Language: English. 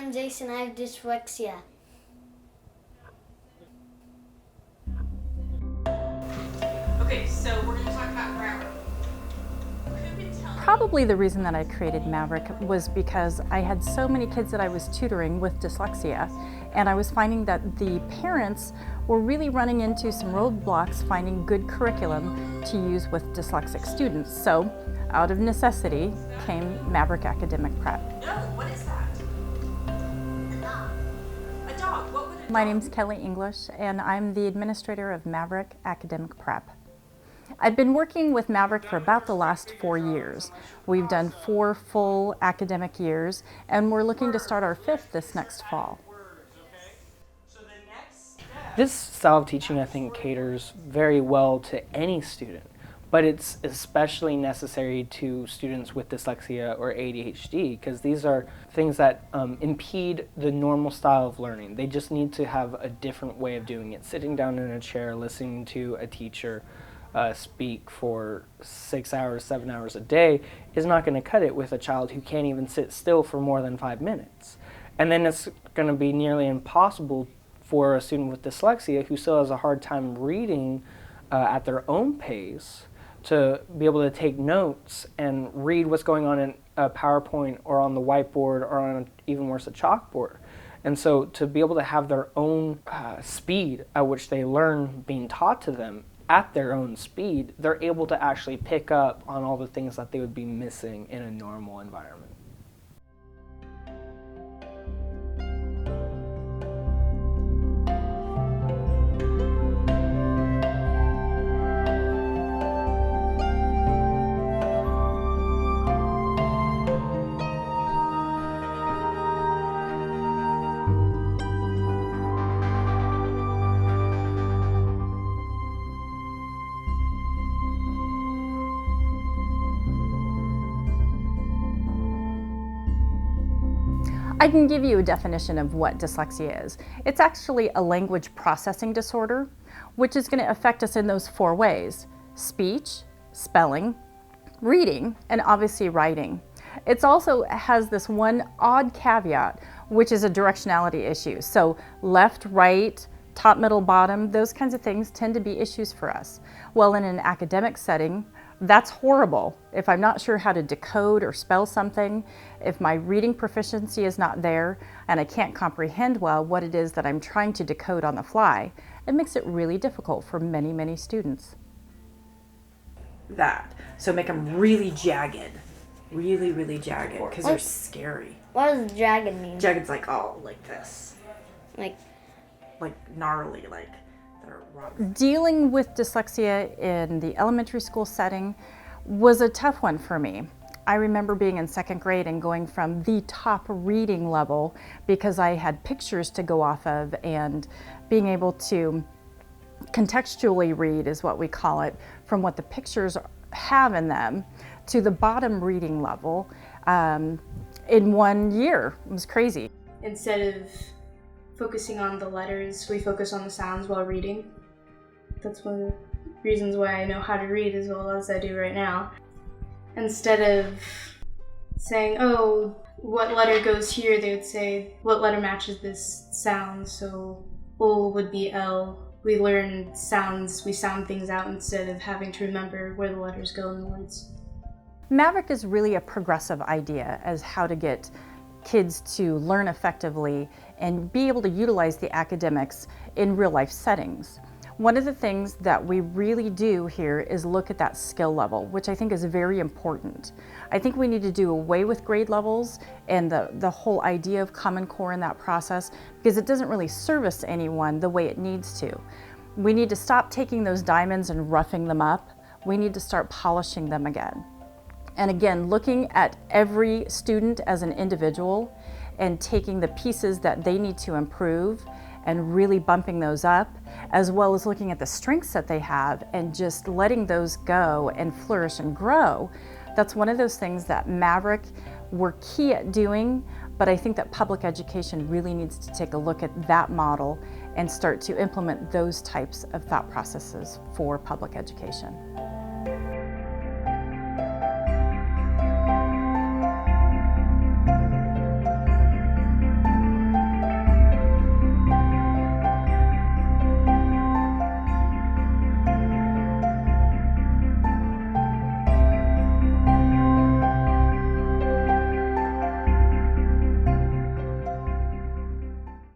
I'm Jason. I have dyslexia. Okay, so we're going to talk about grammar. Probably the reason that I created Maverick was because I had so many kids that I was tutoring with dyslexia, and I was finding that the parents were really running into some roadblocks finding good curriculum to use with dyslexic students. So out of necessity came Maverick Academic Prep. No, what is that? A dog. What would a dog? My name's Kelly English, and I'm the administrator of Maverick Academic Prep. I've been working with Maverick for about the last 4 years. We've done 4 full academic years, and we're looking to start our 5th this next fall. This style of teaching, I think, caters very well to any student, but it's especially necessary to students with dyslexia or ADHD, because these are things that impede the normal style of learning. They just need to have a different way of doing it. Sitting down in a chair, listening to a teacher speak for 6 hours, 7 hours a day is not going to cut it with a child who can't even sit still for more than 5 minutes. And then it's going to be nearly impossible for a student with dyslexia who still has a hard time reading at their own pace to be able to take notes and read what's going on in a PowerPoint or on the whiteboard or on, even worse, a chalkboard. And so to be able to have their own speed at which they learn being taught to them at their own speed, they're able to actually pick up on all the things that they would be missing in a normal environment. I can give you a definition of what dyslexia is. It's actually a language processing disorder, which is going to affect us in those 4 ways: speech, spelling, reading, and obviously writing. It also has this one odd caveat, which is a directionality issue. So left, right, top, middle, bottom, those kinds of things tend to be issues for us. Well, in an academic setting, that's horrible. If I'm not sure how to decode or spell something, if my reading proficiency is not there, and I can't comprehend well what it is that I'm trying to decode on the fly, it makes it really difficult for many, many students. That. So make them really jagged. Really, really jagged, because they're scary. What does jagged mean? Jagged's like, oh, like this. Like Gnarly, like they're rough. Dealing with dyslexia in the elementary school setting was a tough one for me. I remember being in 2nd grade and going from the top reading level because I had pictures to go off of, and being able to contextually read, is what we call it, from what the pictures have in them, to the bottom reading level in 1 year. It was crazy. Instead of focusing on the letters, we focus on the sounds while reading. That's one of the reasons why I know how to read as well as I do right now. Instead of saying, oh, what letter goes here, they would say, what letter matches this sound? So O would be L. We learn sounds, we sound things out instead of having to remember where the letters go in the words. Maverick is really a progressive idea as how to get kids to learn effectively and be able to utilize the academics in real life settings. One of the things that we really do here is look at that skill level, which I think is very important. I think we need to do away with grade levels and the whole idea of Common Core in that process, because it doesn't really service anyone the way it needs to. We need to stop taking those diamonds and roughing them up. We need to start polishing them again. And again, looking at every student as an individual and taking the pieces that they need to improve and really bumping those up, as well as looking at the strengths that they have and just letting those go and flourish and grow. That's one of those things that Maverick we're key at doing, but I think that public education really needs to take a look at that model and start to implement those types of thought processes for public education.